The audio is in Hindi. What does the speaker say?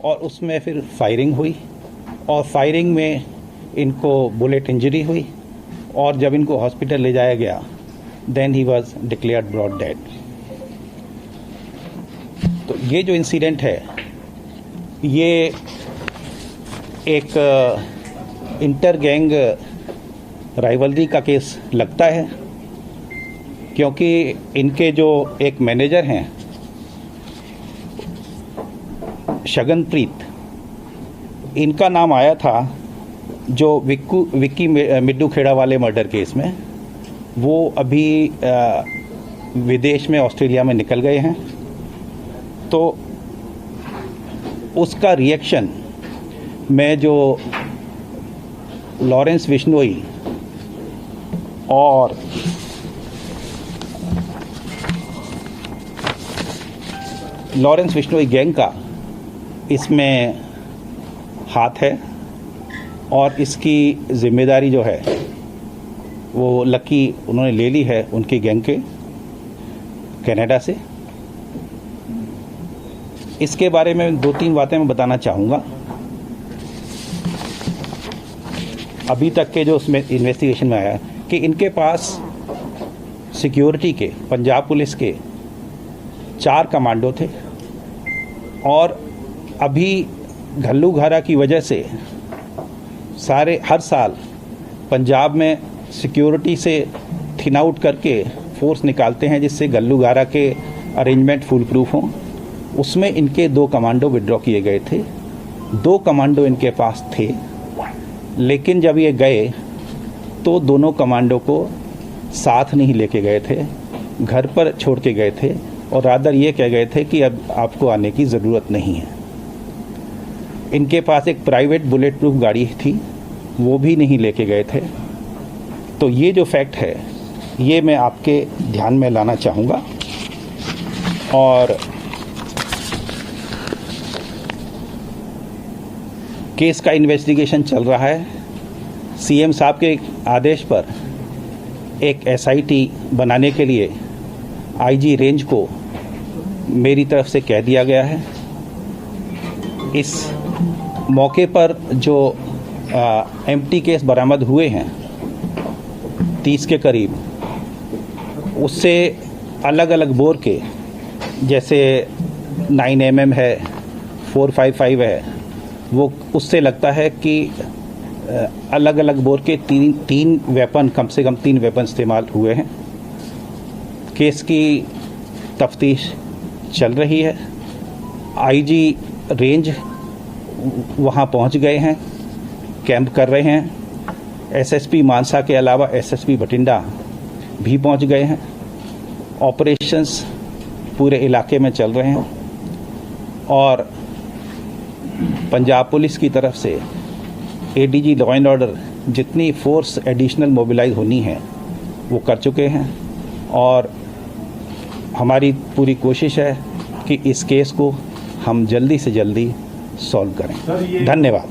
और उसमें फिर फायरिंग हुई और फायरिंग में इनको बुलेट इंजरी हुई और जब इनको हॉस्पिटल ले जाया गया then he was declared brought dead. तो ये जो इंसिडेंट है ये एक इंटर गैंग राइवलरी का केस लगता है, क्योंकि इनके जो एक मैनेजर हैं शगनप्रीत, इनका नाम आया था जो विक्की मिड्डू खेड़ा वाले मर्डर केस में। वो अभी विदेश में ऑस्ट्रेलिया में निकल गए हैं। तो उसका रिएक्शन में जो लॉरेंस विश्नोई और गैंग का इसमें हाथ है और इसकी जिम्मेदारी जो है वो लकी उन्होंने ले ली है उनकी गैंग के कनाडा से। इसके बारे में 2-3 बातें मैं बताना चाहूँगा। अभी तक के जो उसमें इन्वेस्टिगेशन में आया कि इनके पास सिक्योरिटी के पंजाब पुलिस के 4 कमांडो थे और अभी घल्लूघारा की वजह से हर साल पंजाब में सिक्योरिटी से थिन आउट करके फोर्स निकालते हैं जिससे घल्लूघारा के अरेंजमेंट फुल प्रूफ हों। उसमें इनके 2 कमांडो विड्रॉ किए गए थे। 2 कमांडो इनके पास थे, लेकिन जब ये गए तो दोनों कमांडो को साथ नहीं लेके गए थे, घर पर छोड़ के गए थे और रादर ये कह गए थे कि अब आपको आने की ज़रूरत नहीं है। इनके पास एक प्राइवेट बुलेट प्रूफ गाड़ी थी, वो भी नहीं लेके गए थे। तो ये जो फैक्ट है ये मैं आपके ध्यान में लाना चाहूँगा। और केस का इन्वेस्टिगेशन चल रहा है। सीएम साहब के आदेश पर एक एसआईटी बनाने के लिए आईजी रेंज को मेरी तरफ से कह दिया गया है। इस मौके पर जो एम्प्टी केस बरामद हुए हैं 30 के करीब, उससे अलग अलग बोर के जैसे 9mm है, 455 है, वो उससे लगता है कि अलग अलग बोर के तीन वेपन, कम से कम 3 वेपन इस्तेमाल हुए हैं। केस की तफ्तीश चल रही है। आईजी रेंज वहाँ पहुँच गए हैं, कैंप कर रहे हैं। एसएसपी मानसा के अलावा एसएसपी बठिंडा भी पहुँच गए हैं। ऑपरेशंस पूरे इलाके में चल रहे हैं और पंजाब पुलिस की तरफ से एडीजी लॉ एंड ऑर्डर जितनी फोर्स एडिशनल मोबिलाइज होनी है वो कर चुके हैं और हमारी पूरी कोशिश है कि इस केस को हम जल्दी से जल्दी सॉल्व करें। धन्यवाद।